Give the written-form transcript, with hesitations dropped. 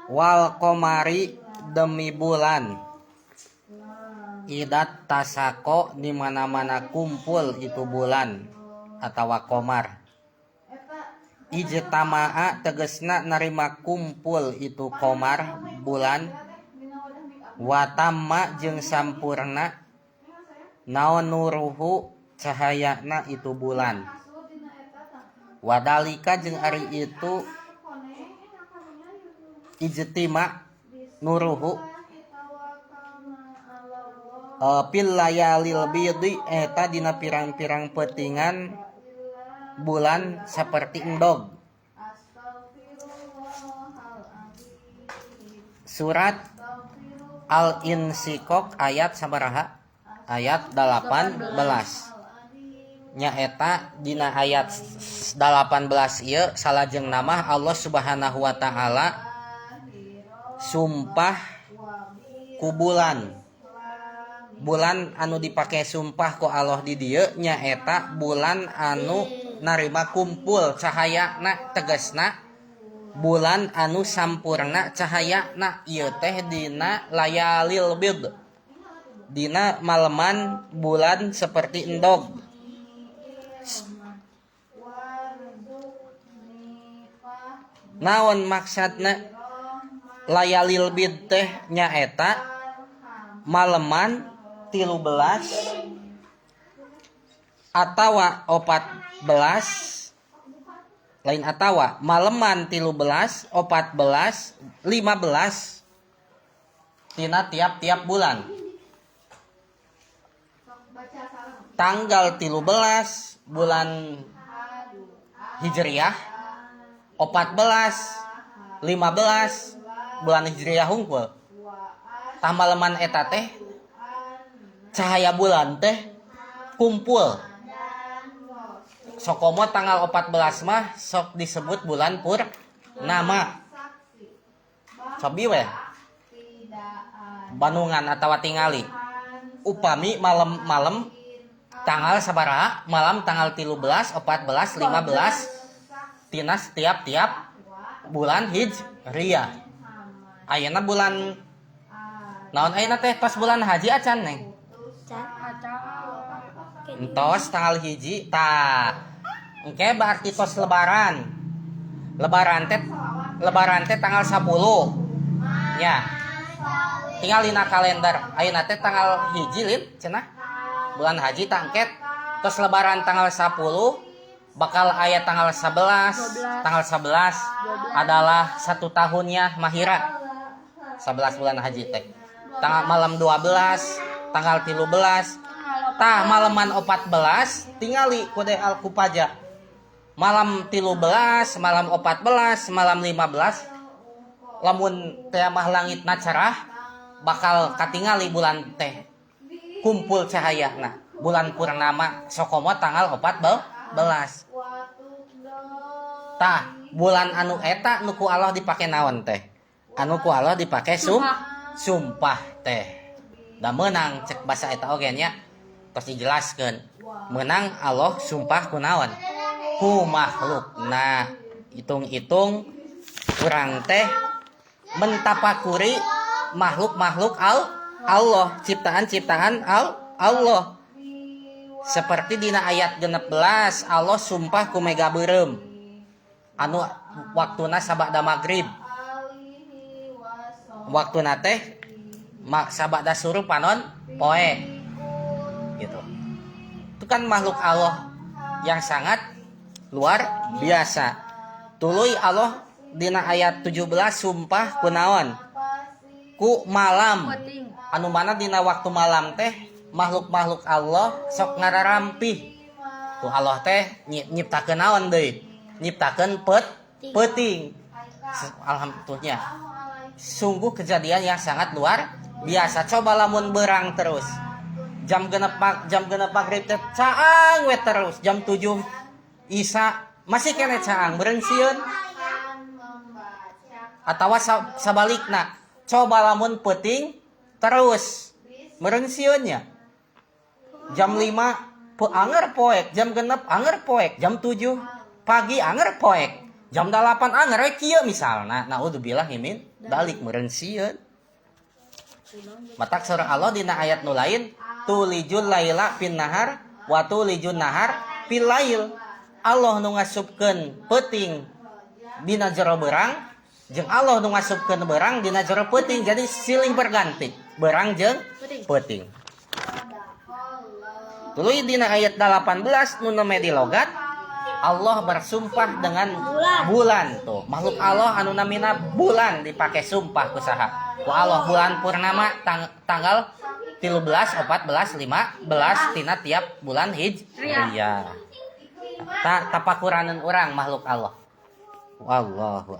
Wal komari demi bulan. Idat tasako di mana-mana kumpul itu bulan atau komar. Ijtama'a tegesna narima kumpul itu komar bulan. Watamma jeung sampurna naon nuruhu cahayana itu bulan. Wadalika jeung ari itu ijtima nuruhu pil layalil bidi eta dina pirang-pirang petingan bulan seperti endog. Surat Al-Insyikok ayat sabaraha? Ayat 18. Nyaeta dina ayat 18 ieu salajeng nama Allah Subhanahu wa taala sumpah ku bulan. Bulan anu dipake sumpah ku Allah di dieu nyaeta bulan anu narima kumpul cahayana, tegasna bulan anu sampurna cahayana ieu teh dina layalil bid, dina maleman bulan seperti endog. Naon maksudna layalil bid teh nyaeta maleman 13 atawa 14, lain atawa maleman 13, 14, 15 tina tiap-tiap bulan. Tanggal 13 bulan Hijriyah, 14, 15 bulan Hijriyah hungkul. Tah maleman eta teh cahaya bulan teh kumpul. Sokomo tanggal 14 mah sok disebut bulan purnama. Cobi we Bandungan atawa tingali. Upami malam tanggal sabaraha? Malam tanggal 13, 14, 15 tina tiap-tiap bulan Hijriyah. Ayeuna bulan naon ayeuna teh tos bulan haji acan neng? Entos tanggal hiji tah. Engke berarti tos lebaran. Lebaran teh tanggal 10. Ya. Tinggal dina kalender. Ayeuna teh tanggal hiji lin cenah. Bulan haji tah engke tos lebaran tanggal 10 bakal aya tanggal 11. Tanggal 11 adalah 1 tahunnya Mahira. 11 bulan haji teh. Tanggal malam 12, tanggal 13, tah malaman 14 tingali kude al-kupaja. Malam 13, malam 14, malam 15 lamun teh mah langitna cerah bakal katingali bulan teh kumpul cahayana. Bulan purnama sokomo tanggal 14. Tah bulan anu eta nu ku Allah dipake naon teh? Anu ku Allah dipake sumpah teh. Da menang cek basa eta oge nya tos dijelaskeun. Menang Allah sumpah ku naon? Ku makhluk. Nah, hitung-hitung urang teh mentapakuri makhluk-makhluk Allah, ciptaan-ciptaan Allah. Seperti dina ayat 16 Allah sumpah ku mega beureum anu waktuna sabada magrib. Waktuna teh sabada suruh panon poe gitu. Itu kan makhluk Allah yang sangat luar biasa. Tuluy Allah dina ayat 17 sumpah ku naon? Ku malam. Anu mana dina waktu malam teh makhluk-makhluk Allah sok ngararampih. Tuh Allah teh nyiptakeun naon deui? Nyiptakeun peuting. Alhamdulillah. Sungguh kejadian yang sangat luar biasa. Coba lamun berang terus. Jam genep maghrib teh caang we terus. Jam 7 Isya masih kene caang beureung sieun. Atawa sabalikna. Coba lamun peuting terus meureung sieun nya. Jam 5 anger poek, jam genep anger poek, jam 7 pagi anger poek. Jam 8 rek kieu misalna. Naudzubillah min dalik meureun sieun. Matak surah Allah dina ayat nu lain tulijul laila fin nahar wa tulijun nahar fil lail. Allah nu ngasupkeun peuting dina jero beurang jeung Allah nu ngasupkeun beurang dina jero peuting. Jadi silih berganti beurang jeung peuting. Tuluy dina ayat 18 nu nemedi logat Allah bersumpah dengan bulan tuh. Makhluk Allah anu namina bulan dipake sumpah ku saha? Ku Allah bulan purnama tanggal 13, 14, 15 tina tiap bulan Hijriyah. Tapakuraneun urang makhluk Allah. Wallahu